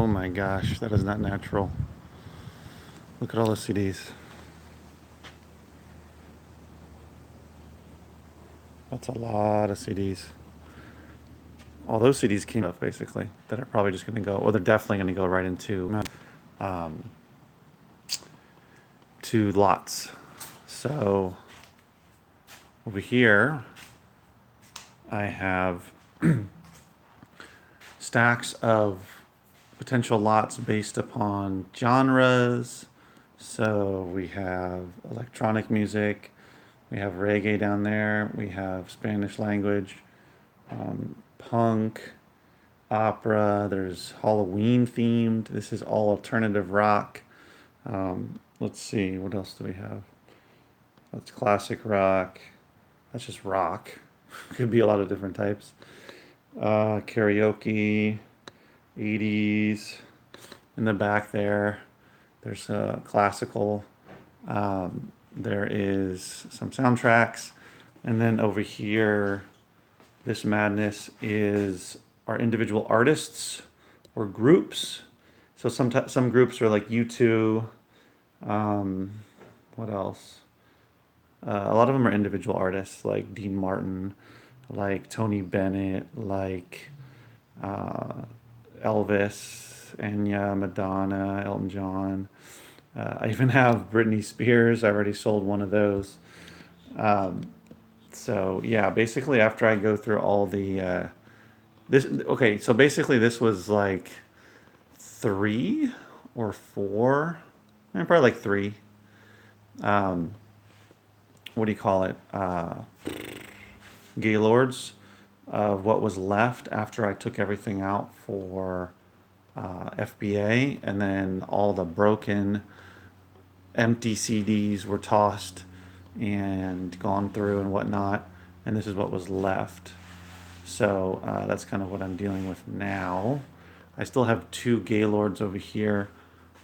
Oh my gosh, that is not natural. Look at all the CDs. That's a lot of CDs. All those CDs came up basically that are probably just going to go, well, they're definitely going to go right into um, to lots. So over here, I have stacks of potential lots based upon genres. So we have electronic music, we have reggae down there, we have Spanish language, punk, opera, there's Halloween themed. This is all alternative rock. Let's see, what else do we have? That's classic rock. That's just rock. Could be a lot of different types. Karaoke, 80s. In the back there, there's a classical. There is some soundtracks. And then over here, this madness is our individual artists or groups. So some groups are like U2. What else? A lot of them are individual artists like Dean Martin, like Tony Bennett, like uh, Elvis, Enya, Madonna, Elton John. I even have Britney Spears. I already sold one of those. So yeah, basically after I go through all the this okay, so basically this was like three or four, probably like three. What do you call it? Gaylords of what was left after I took everything out for FBA, and then all the broken, empty CDs were tossed and gone through and whatnot, and this is what was left. So that's kind of what I'm dealing with now. I still have two Gaylords over here,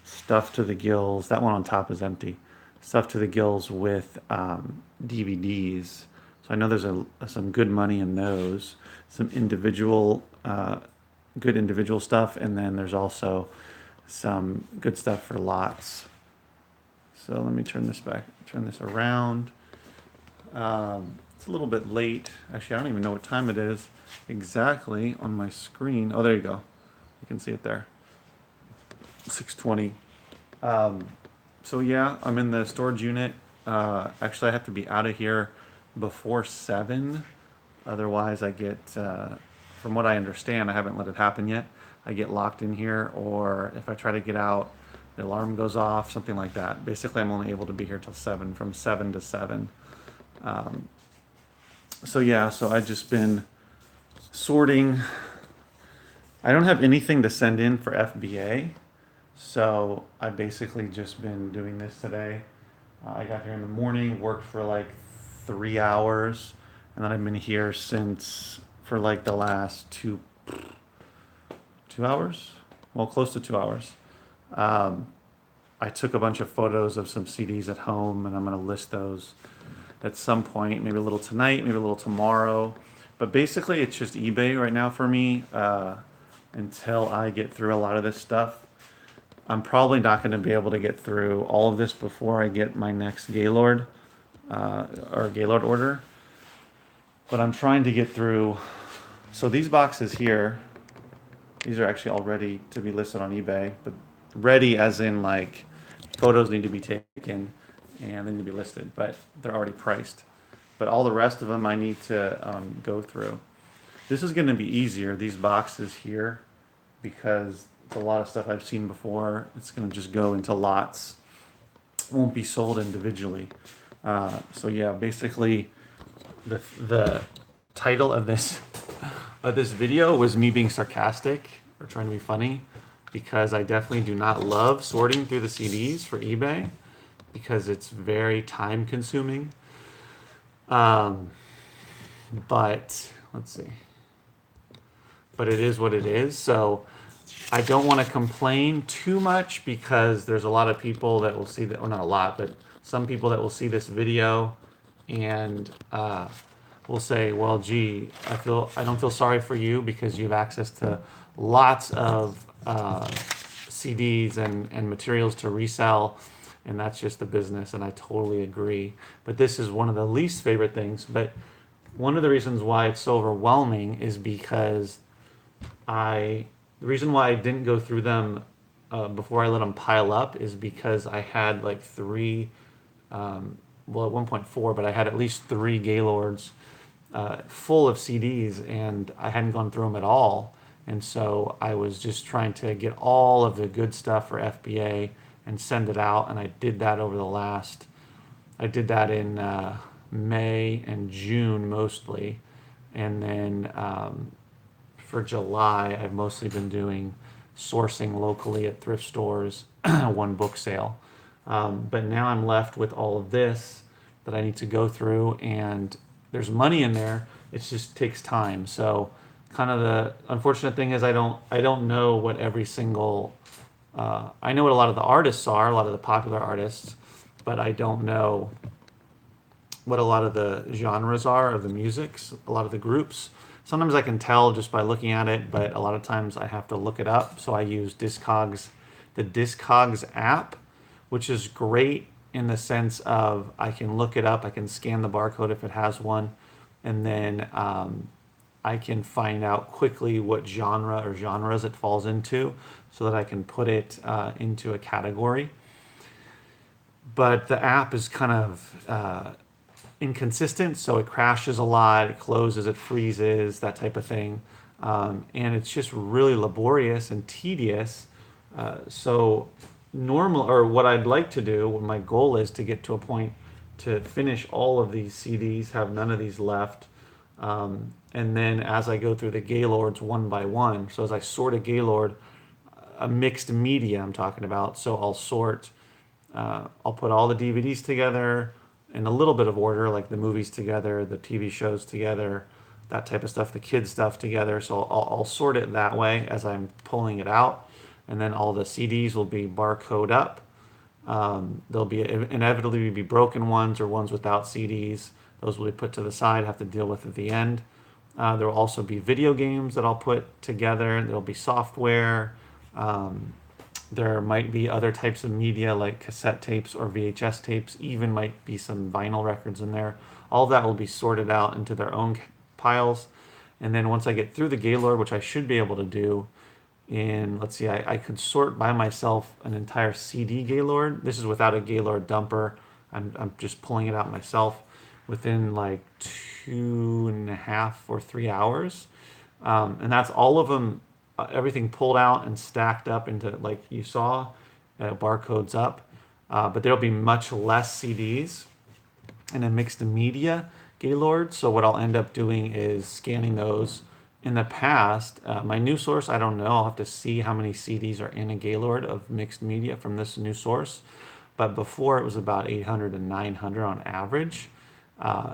stuffed to the gills. That one on top is empty. Stuffed to the gills with DVDs. So I know there's some good money in those. Some good individual stuff, and then there's also some good stuff for lots. So let me turn this around. It's a little bit late. Actually, I don't even know what time it is exactly on my screen. Oh, there you go. You can see it there. 6:20. So yeah, I'm in the storage unit. Actually, I have to be out of here before 7. Otherwise, I get, from what I understand, I haven't let it happen yet. I get locked in here, or if I try to get out, the alarm goes off, something like that. Basically, I'm only able to be here till 7, from 7 to 7. So yeah, so I've just been sorting. I don't have anything to send in for FBA, so I've basically just been doing this today. I got here in the morning, worked for like 3 hours, and then I've been here since for like the last 2 hours. Well, close to 2 hours. Um, I took a bunch of photos of some CDs at home, and I'm going to list those at some point, maybe a little tonight, maybe a little tomorrow. But basically, it's just eBay right now for me until I get through a lot of this stuff. I'm probably not going to be able to get through all of this before I get my next Gaylord or Gaylord order. But I'm trying to get through. So these boxes here, these are actually all ready to be listed on eBay, but ready as in like photos need to be taken and they need to be listed, but they're already priced. But all the rest of them I need to go through. This is going to be easier, these boxes here, because it's a lot of stuff I've seen before. It's going to just go into lots. It won't be sold individually. So yeah, basically the title of this video was me being sarcastic or trying to be funny, because I definitely do not love sorting through the CDs for eBay because it's very time consuming. But let's see. But it is what it is. So I don't want to complain too much because there's a lot of people that will see that, well, not a lot, but some people that will see this video and will say, well, gee, I don't feel sorry for you because you have access to lots of CDs and materials to resell, and that's just the business, and I totally agree. But this is one of the least favorite things. But one of the reasons why it's so overwhelming is because the reason why I didn't go through them before I let them pile up is because I had like three, well, at 1.4, but I had at least three Gaylords full of CDs, and I hadn't gone through them at all. And so I was just trying to get all of the good stuff for FBA and send it out. And I did that I did that in May and June mostly. And then for July, I've mostly been doing sourcing locally at thrift stores, one book sale. But now I'm left with all of this that I need to go through, and there's money in there. It just takes time. So, kind of the unfortunate thing is I don't know what every single I know what a lot of the artists are, a lot of the popular artists, but I don't know what a lot of the genres are of the musics, a lot of the groups. Sometimes I can tell just by looking at it, but a lot of times I have to look it up. So I use the Discogs app, which is great in the sense of I can look it up, I can scan the barcode if it has one, and then I can find out quickly what genre or genres it falls into so that I can put it into a category. But the app is kind of inconsistent, so it crashes a lot, it closes, it freezes, that type of thing. And it's just really laborious and tedious. So normal, or what I'd like to do, what my goal is to get to a point to finish all of these CDs, have none of these left. And then as I go through the Gaylords one by one, so as I sort a Gaylord, a mixed media I'm talking about, so I'll put all the DVDs together in a little bit of order, like the movies together, the TV shows together, that type of stuff, the kids stuff together. So I'll sort it that way as I'm pulling it out. And then all the CDs will be barcode up. There'll be inevitably be broken ones or ones without CDs. Those will be put to the side, have to deal with at the end. There will also be video games that I'll put together. There'll be software. There might be other types of media like cassette tapes or VHS tapes, even might be some vinyl records in there. All of that will be sorted out into their own piles. And then once I get through the Gaylord, which I should be able to do let's see, I could sort by myself an entire CD Gaylord. This is without a Gaylord dumper. I'm just pulling it out myself within like 2.5 or 3 hours. And that's all of them, everything pulled out and stacked up into, like you saw, barcodes up. But there'll be much less CDs and a mixed media Gaylord. So what I'll end up doing is scanning those. In the past, my new source, I don't know. I'll have to see how many CDs are in a Gaylord of mixed media from this new source. But before it was about 800 and 900 on average.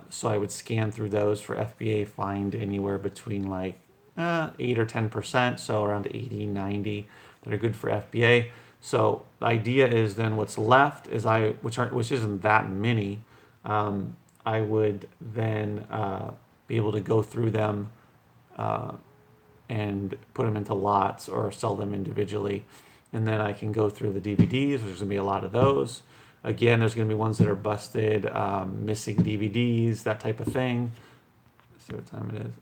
So I would scan through those for FBA, find anywhere between like 8 or 10%, so around 80, 90 that are good for FBA. So the idea is then what's left is which isn't that many. I would then be able to go through them and put them into lots or sell them individually. And then I can go through the DVDs, there's gonna be a lot of those. Again, there's gonna be ones that are busted, missing DVDs, that type of thing. Let's see what time it is.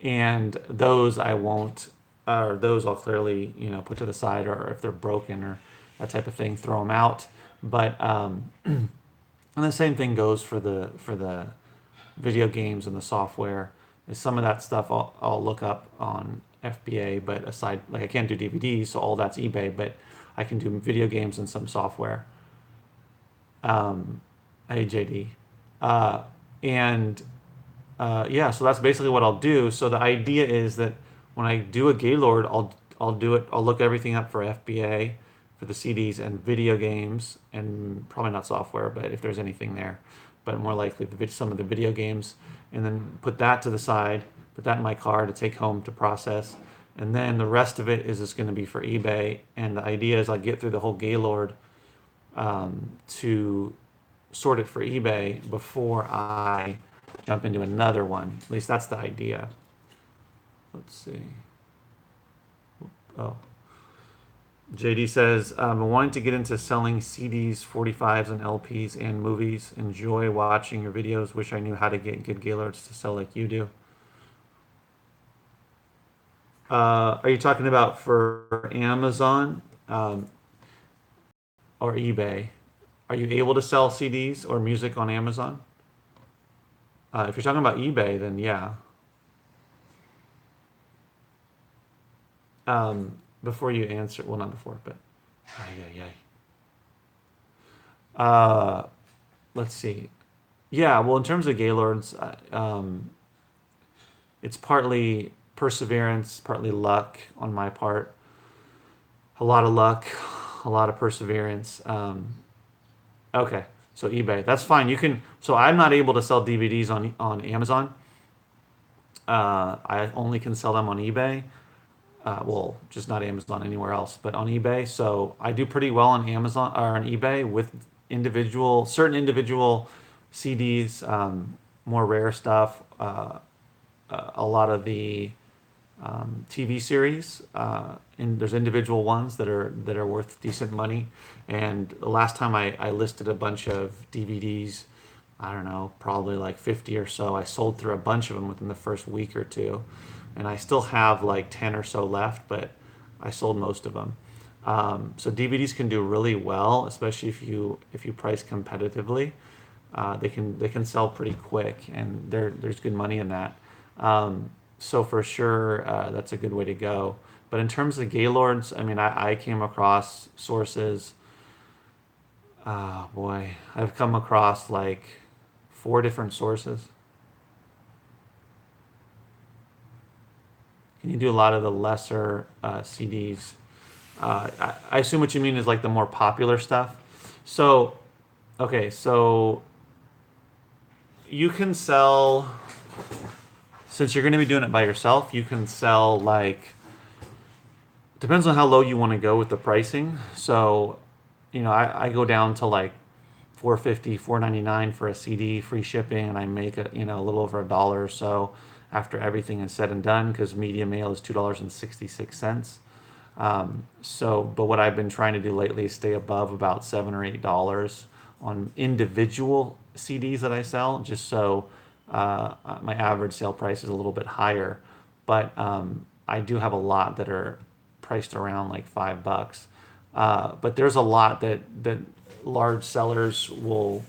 And those I won't, or those I'll clearly, put to the side, or if they're broken or that type of thing, throw them out. But and the same thing goes for the video games and the software. Some of that stuff I'll look up on FBA, but aside, like I can't do DVDs, so all that's eBay, but I can do video games and some software. AJD. And yeah, so that's basically what I'll do. So the idea is that when I do a Gaylord, I'll do it. I'll look everything up for FBA, for the CDs and video games, and probably not software, but if there's anything there, but more likely some of the video games, and then put that to the side, put that in my car to take home to process, and then the rest of it is just going to be for eBay. And the idea is I get through the whole Gaylord to sort it for eBay before I jump into another one. At least that's the idea. Let's see. Oh. JD says, wanting to get into selling CDs, 45s, and LPs and movies. Enjoy watching your videos. Wish I knew how to get good Gaylords to sell like you do. Are you talking about for Amazon or eBay? Are you able to sell CDs or music on Amazon? If you're talking about eBay, then yeah. Before you answer, well, not before, but yeah, yeah. Let's see. Yeah, well, in terms of Gaylords, it's partly perseverance, partly luck on my part. A lot of luck, a lot of perseverance. Okay, so eBay, that's fine. You can. So I'm not able to sell DVDs on Amazon. I only can sell them on eBay. Well, just not Amazon, anywhere else, but on eBay. So I do pretty well on Amazon or on eBay with certain individual CDs, more rare stuff. A lot of the TV series. And there's individual ones that are worth decent money. And the last time I listed a bunch of DVDs, I don't know, probably like 50 or so. I sold through a bunch of them within the first week or two, and I still have like 10 or so left, but I sold most of them. So DVDs can do really well, especially if you price competitively. They can sell pretty quick, and there's good money in that. So for sure, that's a good way to go. But in terms of Gaylords, I mean, I came across sources. Boy, I've come across like four different sources. Can you do a lot of the lesser CDs? I assume what you mean is like the more popular stuff. So, okay, so you can sell, since you're going to be doing it by yourself, you can sell like, depends on how low you want to go with the pricing. So, I go down to like 450, 499 for a CD, free shipping, and I make a little over $1 or so after everything is said and done because media mail is $2.66. But what I've been trying to do lately is stay above about $7 or $8 on individual CDs that I sell, just so my average sale price is a little bit higher. But I do have a lot that are priced around like $5. But there's a lot that large sellers will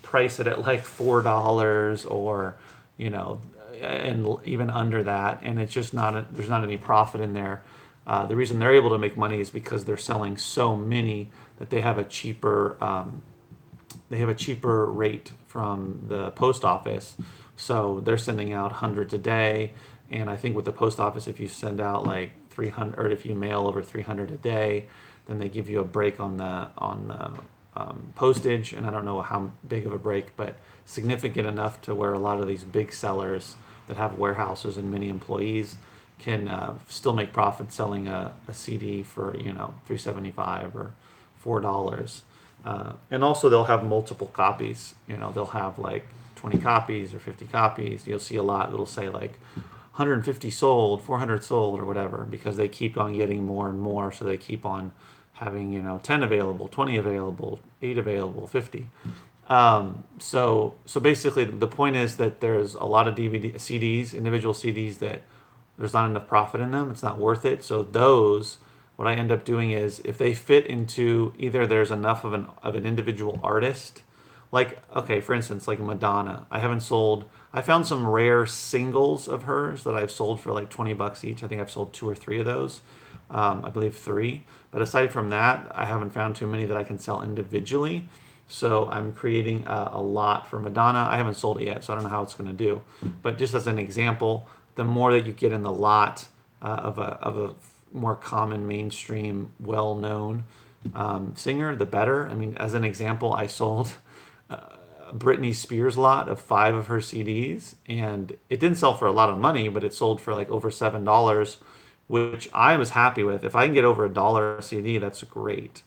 price it at like $4 or and even under that, and it's just there's not any profit in there. The reason they're able to make money is because they're selling so many that they have a cheaper rate from the post office. So they're sending out hundreds a day, and I think with the post office, if you send out like 300, or if you mail over 300 a day, then they give you a break on the postage, and I don't know how big of a break, but significant enough to where a lot of these big sellers that have warehouses and many employees can still make profit selling a CD for 375 or $4. And also they'll have multiple copies. They'll have like 20 copies or 50 copies. You'll see a lot. It'll say like 150 sold, 400 sold, or whatever, because they keep on getting more and more. So they keep on having 10 available, 20 available, 8 available, 50. So basically the point is that there's a lot of DVD CDs, individual CDs, that there's not enough profit in them. It's not worth it. So those, what I end up doing is, if they fit into, either there's enough of an individual artist, like, okay, for instance, like Madonna. I found some rare singles of hers that I've sold for like $20 each. I think I've sold two or three of those. I believe three. But aside from that, I haven't found too many that I can sell individually. So I'm creating a lot for Madonna. I haven't sold it yet, so I don't know how it's going to do. But just as an example, the more that you get in the lot of a more common, mainstream, well-known singer, the better. I mean, as an example, I sold Britney Spears lot of 5 of her CDs, and it didn't sell for a lot of money, but it sold for like over $7, which I was happy with. If I can get over $1 a CD, that's great.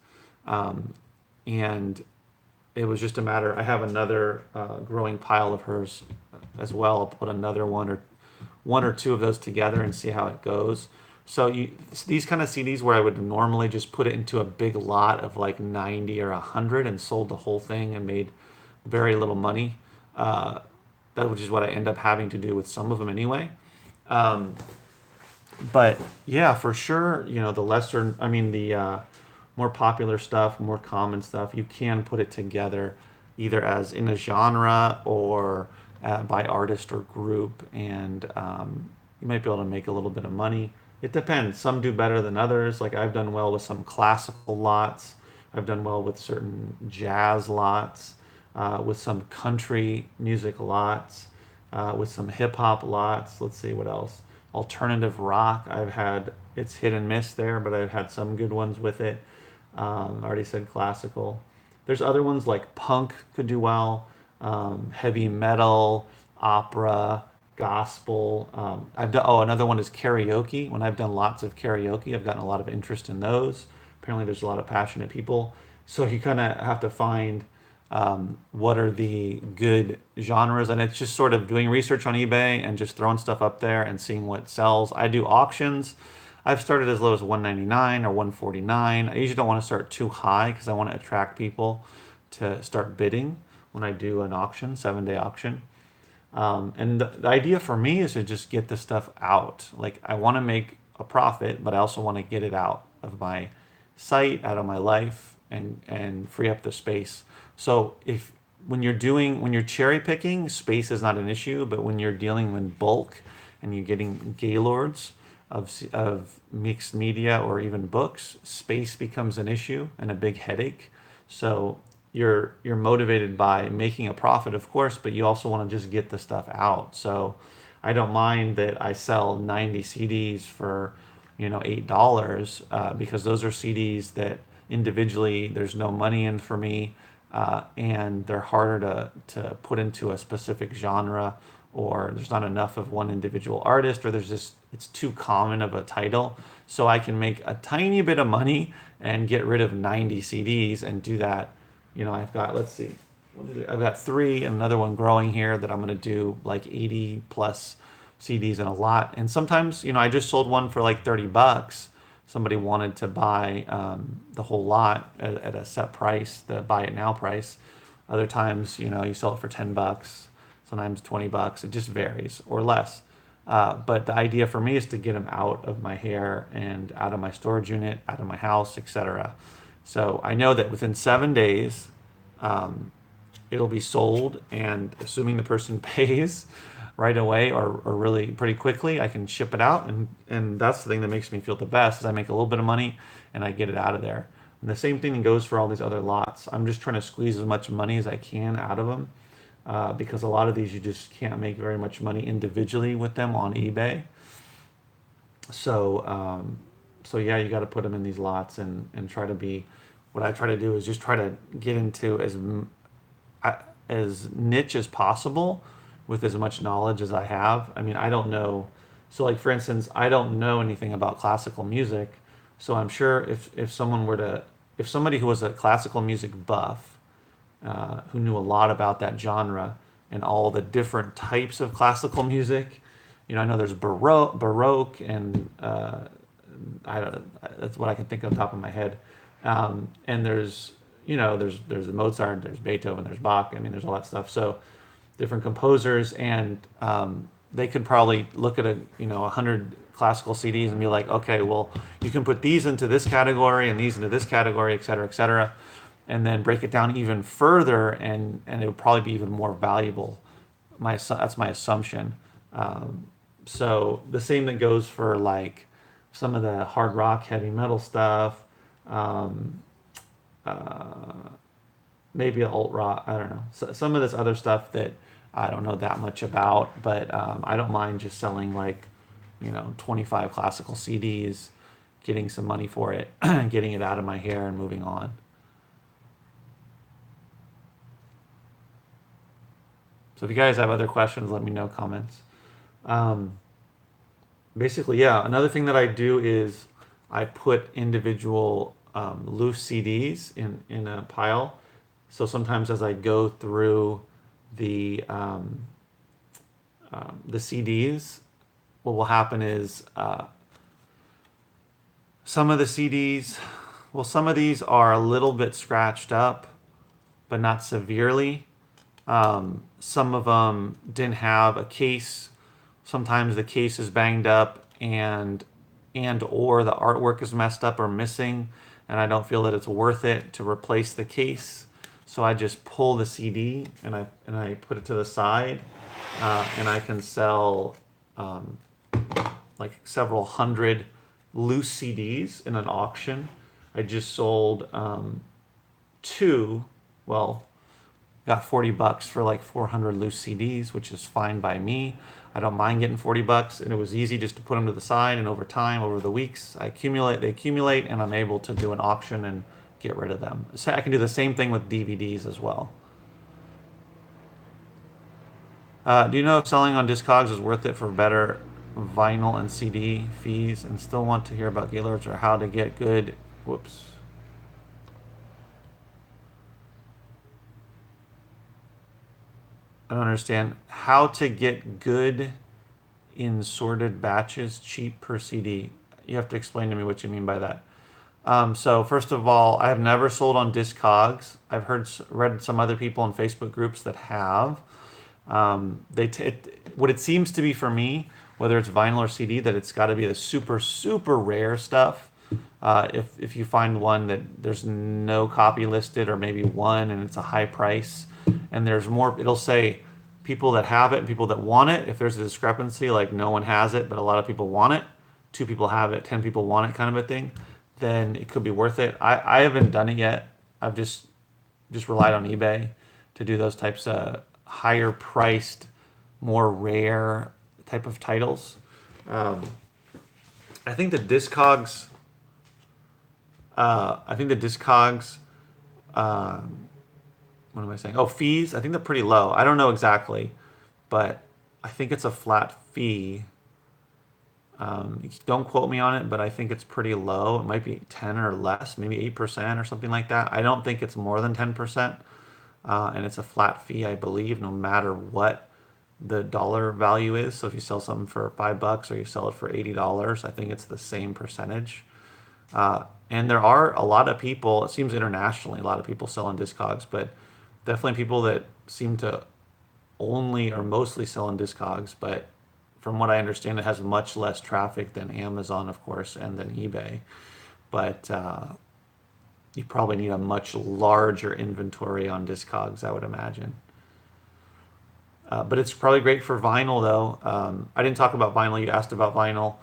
And it was just a matter. I have another growing pile of hers as well. I'll put another one or two of those together and see how it goes. So these kind of CDs where I would normally just put it into a big lot of like 90 or 100 and sold the whole thing and made very little money. Uh, that which is what I end up having to do with some of them anyway. Um, but yeah, for sure, the lesser, I mean, the more popular stuff, more common stuff, you can put it together either as in a genre or by artist or group, and you might be able to make a little bit of money. It depends. Some do better than others. Like I've done well with some classical lots. I've done well with certain jazz lots, with some country music lots, with some hip hop lots. Let's see what else. Alternative rock. I've had it's hit and miss there, but I've had some good ones with it. I already said classical. There's other ones like punk could do well, heavy metal, opera, gospel. I've done. Oh, another one is karaoke. When I've done lots of karaoke, I've gotten a lot of interest in those. Apparently, there's a lot of passionate people. So you kind of have to find what are the good genres, and it's just sort of doing research on eBay and just throwing stuff up there and seeing what sells. I do auctions. I've started as low as 199 or 149. I usually don't want to start too high because I want to attract people to start bidding when I do an auction, 7-day auction. And the idea for me is to just get the stuff out. Like I want to make a profit, but I also want to get it out of my site, out of my life, and free up the space. So if when you're cherry picking, space is not an issue, but when you're dealing in bulk and you're getting Gaylords of mixed media or even books, space becomes an issue and a big headache. So you're motivated by making a profit, of course, but you also want to just get the stuff out. So I don't mind that I sell 90 CDs for, $8, because those are CDs that individually there's no money in for me, and they're harder to put into a specific genre, or there's not enough of one individual artist, or there's just it's too common of a title. So I can make a tiny bit of money and get rid of 90 CDs and do that. I've got, let's see, I've got three and another one growing here that I'm going to do like 80 plus CDs in a lot. And sometimes, I just sold one for like 30 bucks. Somebody wanted to buy the whole lot at a set price, the buy it now price. Other times, you sell it for 10 bucks, sometimes 20 bucks. It just varies or less. But the idea for me is to get them out of my hair and out of my storage unit, out of my house, etc. So I know that within 7 days, um, it'll be sold, and assuming the person pays right away or really pretty quickly, I can ship it out, and that's the thing that makes me feel the best is I make a little bit of money and I get it out of there. And the same thing goes for all these other lots. I'm just trying to squeeze as much money as I can out of them, because a lot of these you just can't make very much money individually with them on eBay. So, so yeah, you got to put them in these lots and try to be. What I try to do is just try to get into as niche as possible with as much knowledge as I have. I mean, I don't know. So, like for instance, I don't know anything about classical music. So I'm sure if someone were to, if somebody who was a classical music buff, who knew a lot about that genre and all the different types of classical music. I know there's Baroque, and I don't. That's what I can think of on top of my head. And there's Mozart, there's Beethoven, there's Bach. I mean, there's all that stuff. So different composers, and they could probably look at 100 classical CDs and be like, okay, well, you can put these into this category and these into this category, et cetera, et cetera, and then break it down even further, and it would probably be even more valuable. That's my assumption. So the same that goes for like some of the hard rock, heavy metal stuff, um, uh, maybe alt rock. I don't know. So, some of this other stuff that I don't know that much about, but I don't mind just selling like 25 classical CDs, getting some money for it, getting it out of my hair, and moving on. So if you guys have other questions, let me know, comments. Um, Basically, yeah. Another thing that I do is I put individual loose CDs in a pile. So sometimes as I go through the the CDs, what will happen is Some of the CDs, well, some of these are a little bit scratched up, but not severely. Some of them didn't have a case. Sometimes the case is banged up and or the artwork is messed up or missing, and I don't feel that it's worth it to replace the case. So I just pull the CD and I put it to the side, and I can sell like several hundred loose CDs in an auction. I just sold two, well, got 40 bucks for like 400 loose CDs, which is fine by me. I don't mind getting 40 bucks, and it was easy just to put them to the side. And over time, over the weeks, they accumulate, and I'm able to do an auction and get rid of them. So I can do the same thing with DVDs as well. Do you know if selling on Discogs is worth it for better vinyl and CD fees, and still want to hear about Gaylords or how to get good? Whoops. I don't understand how to get good in sorted batches, cheap per CD. You have to explain to me what you mean by that. So first of all, I have never sold on Discogs. I've read some other people in Facebook groups that have. What it seems to be for me, whether it's vinyl or CD, that it's got to be the super super rare stuff. If you find one that there's no copy listed, or maybe one and it's a high price, and there's more, it'll say people that have it and people that want it. If there's a discrepancy, like no one has it, but a lot of people want it, two people have it, 10 people want it, kind of a thing, then it could be worth it. I haven't done it yet. I've just relied on eBay to do those types of higher priced, more rare type of titles. Um, I think the Discogs. I think the Discogs. Um, what am I saying? Oh, fees. I think they're pretty low. I don't know exactly, but I think it's a flat fee. Don't quote me on it, but I think it's pretty low. It might be 10 or less, maybe 8% or something like that. I don't think it's more than 10%. And it's a flat fee, I believe, no matter what the dollar value is. So if you sell something for 5 bucks or you sell it for $80, I think it's the same percentage. And there are a lot of people, it seems internationally, a lot of people selling Discogs, but definitely people that seem to only or mostly sell in Discogs. But from what I understand, it has much less traffic than Amazon, of course, and than eBay. But you probably need a much larger inventory on Discogs, I would imagine. But it's probably great for vinyl, though. I didn't talk about vinyl. You asked about vinyl.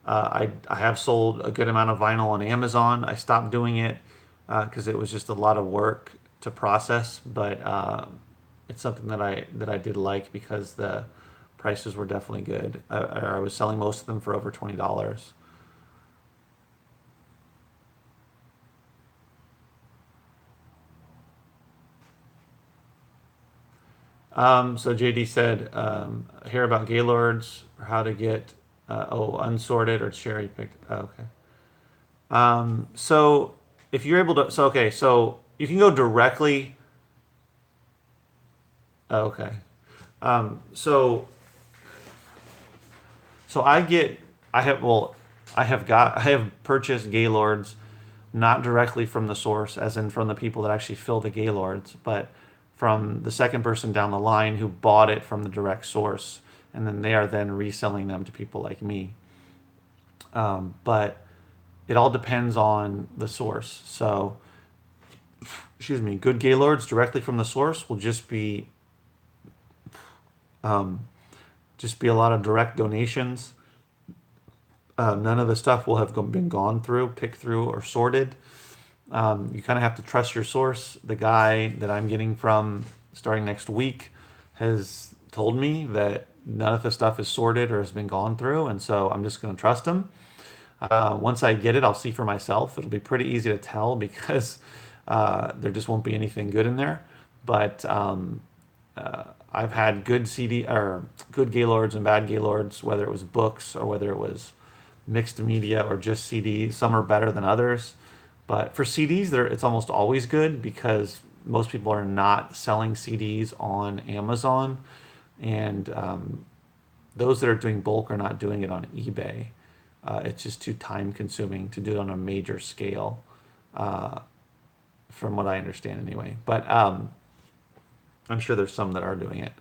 I have sold a good amount of vinyl on Amazon. I stopped doing it because it was just a lot of work to process. But it's something that I did like because the prices were definitely good. I was selling most of them for over $20. So JD said, hear about Gaylords, or how to get, unsorted or cherry picked. Oh, okay. So if you're able to, so okay, so you can go directly. Oh, okay. So so I have, well, I have purchased Gaylords not directly from the source, as in from the people that actually fill the Gaylords, but from the second person down the line who bought it from the direct source, and then they are then reselling them to people like me. But it all depends on the source. So, excuse me, good Gaylords directly from the source will just be a lot of direct donations. None of the stuff will have been gone through, picked through, or sorted. You kind of have to trust your source. The guy that I'm getting from starting next week has told me that none of the stuff is sorted or has been gone through, and so I'm just going to trust him. Once I get it, I'll see for myself. It'll be pretty easy to tell because there just won't be anything good in there. But I've had good CD or good Gaylords and bad Gaylords, whether it was books or whether it was mixed media or just CDs. Some are better than others. But for CDs, it's almost always good because most people are not selling CDs on Amazon, and those that are doing bulk are not doing it on eBay. It's just too time consuming to do it on a major scale, from what I understand anyway. But I'm sure there's some that are doing it.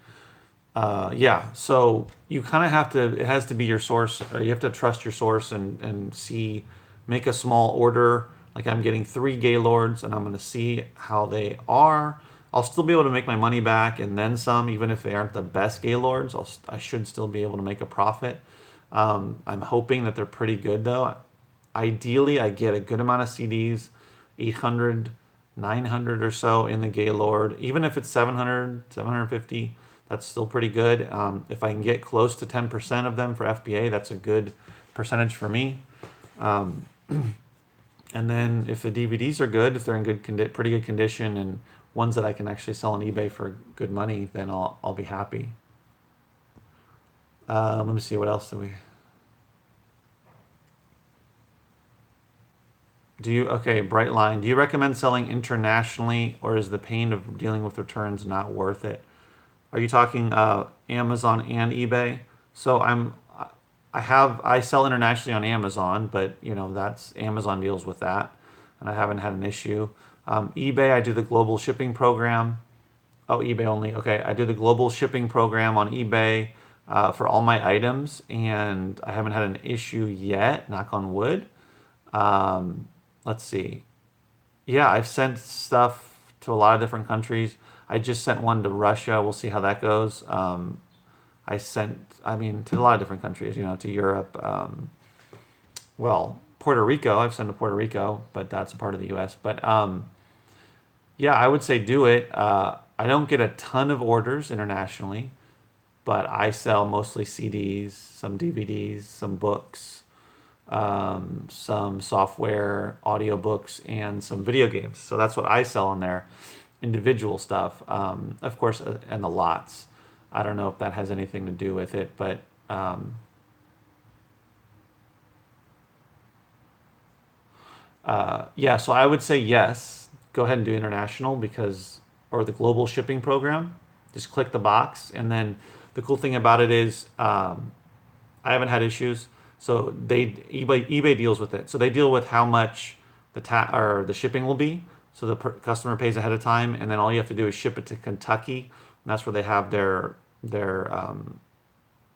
Yeah, so you kind of have to, it has to be your source, or you have to trust your source and see, make a small order. Like I'm getting 3 Gaylords and I'm going to see how they are. I'll still be able to make my money back and then some, even if they aren't the best Gaylords. I should still be able to make a profit. I'm hoping that they're pretty good though. Ideally, I get a good amount of CDs, 800, 900 or so in the Gaylord. Even if it's 700, 750, that's still pretty good. If I can get close to 10% of them for FBA, that's a good percentage for me. And then if the DVDs are good, if they're in pretty good condition, and ones that I can actually sell on eBay for good money, then I'll be happy. Let me see, what else do we? Okay, Bright Line. Do you recommend selling internationally, or is the pain of dealing with returns not worth it? Are you talking Amazon and eBay? So I sell internationally on Amazon, but that's Amazon deals with that, and I haven't had an issue. eBay, I do the global shipping program. Oh, eBay only. Okay, I do the global shipping program on eBay for all my items, and I haven't had an issue yet. Knock on wood. Let's see. Yeah, I've sent stuff to a lot of different countries. I just sent one to Russia. We'll see how that goes. I mean, to a lot of different countries, to Europe. Well, Puerto Rico, I've sent to Puerto Rico, but that's a part of the US. But yeah, I would say do it. I don't get a ton of orders internationally, but I sell mostly CDs, some DVDs, some books, some software, audiobooks, and some video games. So that's what I sell on there, individual stuff. Of course, and the lots. I don't know if that has anything to do with it, but yeah, so I would say yes. Go ahead and do international or the global shipping program. Just click the box, and then the cool thing about it is I haven't had issues. So eBay deals with it. So they deal with how much the shipping will be. So the customer pays ahead of time, and then all you have to do is ship it to Kentucky, and that's where they have their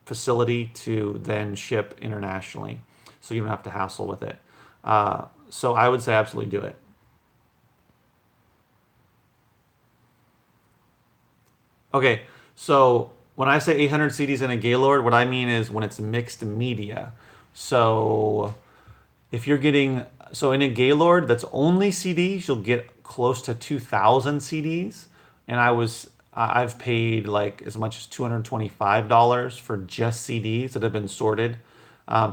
facility to then ship internationally. So you don't have to hassle with it. So I would say absolutely do it. Okay, so when I say 800 CDs in a Gaylord, what I mean is when it's mixed media. So if you're getting, so in a Gaylord that's only CDs, you'll get close to 2,000 CDs. And I've paid like as much as $225 for just CDs that have been sorted.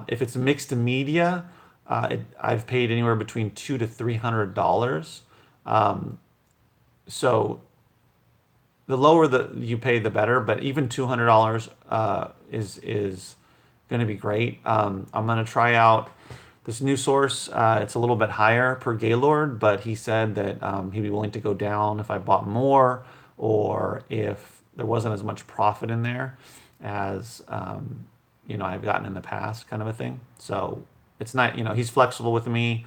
If it's mixed media, I've paid anywhere between $200 to $300. So the lower that you pay, the better. But even $200 is going to be great. I'm going to try out this new source. It's a little bit higher per Gaylord, but he said that he'd be willing to go down if I bought more, or if there wasn't as much profit in there as I've gotten in the past, kind of a thing. So it's not, he's flexible with me.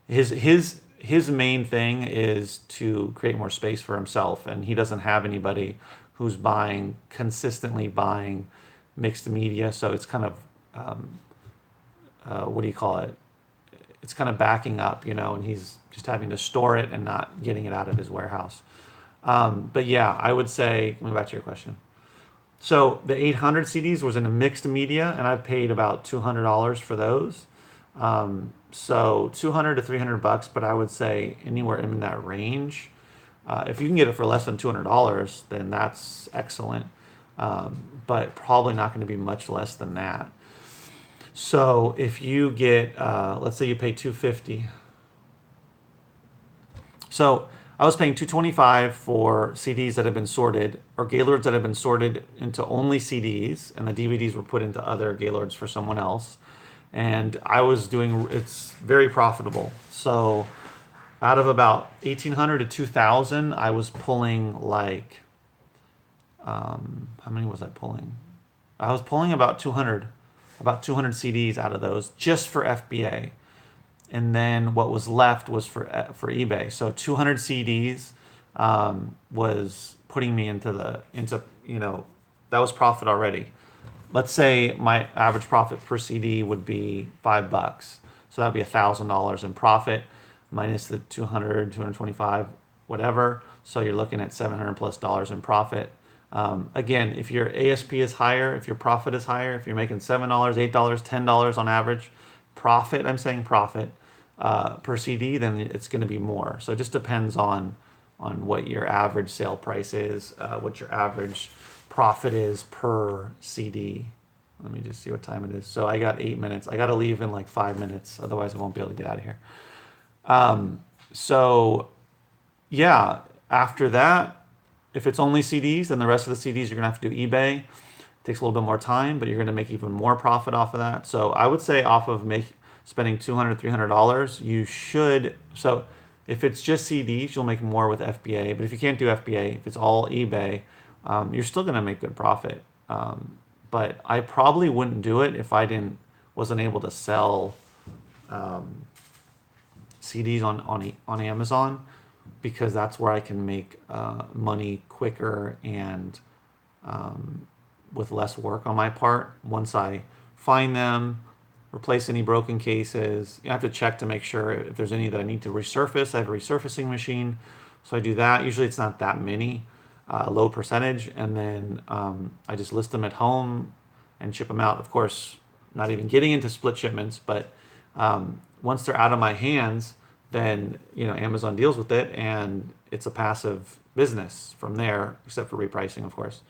His main thing is to create more space for himself, and he doesn't have anybody who's consistently buying mixed media. So it's kind of what do you call it? It's kind of backing up, and he's just having to store it and not getting it out of his warehouse. But yeah, I would say, coming back to your question. So the 800 CDs was in a mixed media, and I paid about $200 for those. So 200 to $300, but I would say anywhere in that range. If you can get it for less than $200, then that's excellent. But probably not going to be much less than that. So if you get, let's say you pay 250. So I was paying 225 for CDs that have been sorted, or Gaylords that have been sorted into only CDs, and the DVDs were put into other Gaylords for someone else. And it's very profitable. So out of about 1,800 to 2,000, I was pulling how many was I pulling? I was pulling about 200. about 200 CDs out of those just for FBA. And then what was left was for eBay. So 200 CDs was putting me into that was profit already. Let's say my average profit per CD would be $5, so that'd be $1,000 in profit minus the 200, 225, whatever. So you're looking at $700+ in profit. Again, if your ASP is higher, if your profit is higher, if you're making $7, $8, $10 on average profit, I'm saying profit per CD, then it's going to be more. So it just depends on what your average sale price is, what your average profit is per CD. Let me just see what time it is. So I got 8 minutes. I got to leave in like 5 minutes, otherwise I won't be able to get out of here. So yeah, after that, if it's only CDs, then the rest of the CDs you're gonna have to do eBay. It takes a little bit more time, but you're gonna make even more profit off of that. So I would say off of spending $200, $300, you should. So if it's just CDs, you'll make more with FBA. But if you can't do FBA, if it's all eBay, you're still gonna make good profit. But I probably wouldn't do it if I wasn't able to sell CDs on Amazon, because that's where I can make money quicker and with less work on my part. Once I find them, replace any broken cases, you have to check to make sure if there's any that I need to resurface. I have a resurfacing machine, so I do that. Usually it's not that many, low percentage, and then I just list them at home and ship them out. Of course, not even getting into split shipments, but once they're out of my hands, then Amazon deals with it, and it's a passive business from there, except for repricing, of course.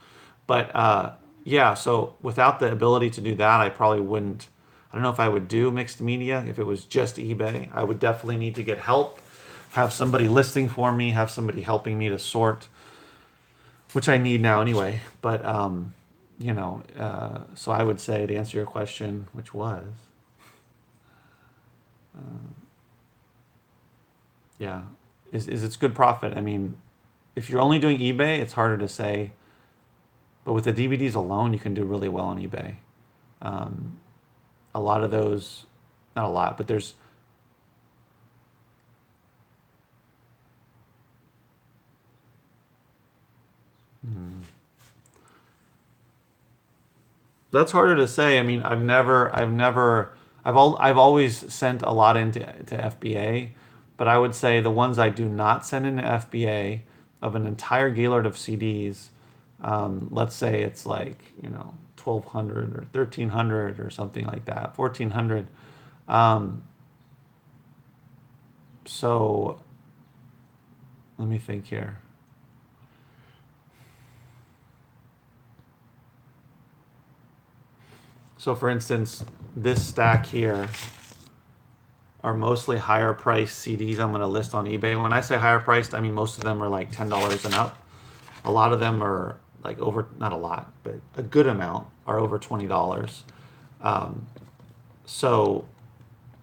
But yeah, so without the ability to do that, I probably wouldn't. I don't know if I would do mixed media if it was just eBay. I would definitely need to get help, have somebody listing for me, have somebody helping me to sort, which I need now anyway. But so I would say, to answer your question, which was, yeah, is it's good profit. I mean, if you're only doing eBay, it's harder to say. But with the DVDs alone, you can do really well on eBay. A lot of those, not a lot, but there's. That's harder to say. I mean, I've always sent a lot to FBA, but I would say the ones I do not send into FBA, of an entire Gaylord of CDs, let's say it's like 1,200 or 1,300 or something like that, 1,400. Um, so let me think here. So for instance, this stack here are mostly higher priced CDs I'm going to list on eBay. When I say higher priced, I mean most of them are like $10 and up. A lot of them are like over, not a lot, but a good amount are over $20. So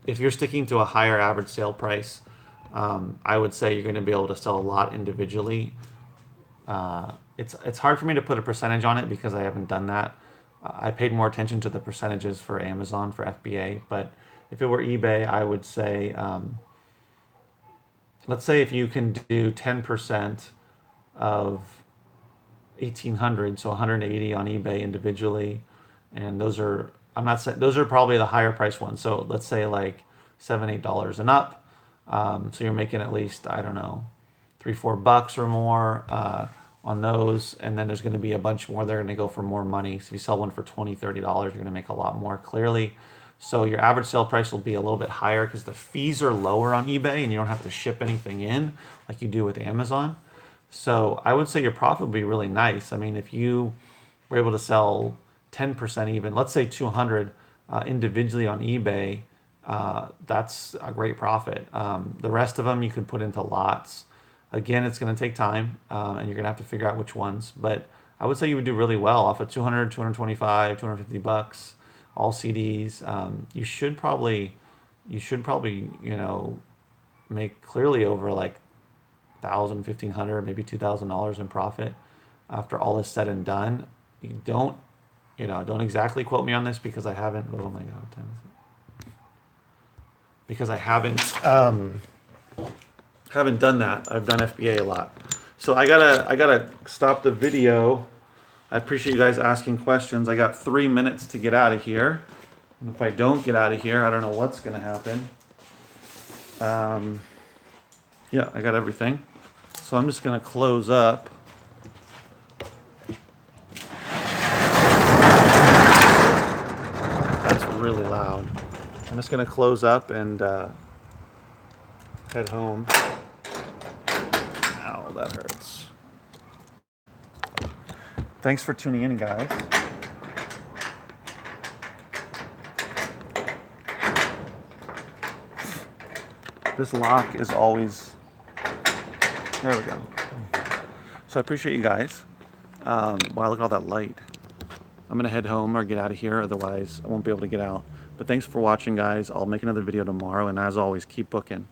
if you're sticking to a higher average sale price, I would say you're going to be able to sell a lot individually. It's hard for me to put a percentage on it because I haven't done that. I paid more attention to the percentages for Amazon for FBA, but if it were eBay, I would say, let's say if you can do 10% of 1,800, so 180 on eBay individually, and those are, I'm not saying those are probably the higher price ones. So let's say like $7, $8 and up. So you're making at least, I don't know, $3, $4 or more on those, and then there's going to be a bunch more. They're going to go for more money. So if you sell one for $20, $30, you're going to make a lot more clearly. So your average sale price will be a little bit higher because the fees are lower on eBay, and you don't have to ship anything in like you do with Amazon. So I would say your profit would be really nice. I mean, if you were able to sell 10% even, let's say 200 individually on eBay, that's a great profit. The rest of them you could put into lots. Again, it's going to take time, and you're going to have to figure out which ones. But I would say you would do really well off of 200, 225, $250, all CDs. You should probably, make clearly over like 1,000, 1,500, maybe $2,000 in profit after all is said and done. You don't You know, don't exactly quote me on this because I haven't. Oh my God, what time is it? Because I haven't done that. I've done FBA a lot. So I gotta stop the video. I appreciate you guys asking questions. I got 3 minutes to get out of here. And if I don't get out of here, I don't know what's gonna happen. Yeah, I got everything. So I'm just gonna close up. That's really loud. I'm just gonna close up and head home. Ow, that hurts. Thanks for tuning in, guys. This lock is always... There we go. So I appreciate you guys. Wow, look at all that light. I'm gonna head home or get out of here, otherwise I won't be able to get out. But thanks for watching, guys. I'll make another video tomorrow, and as always, keep booking.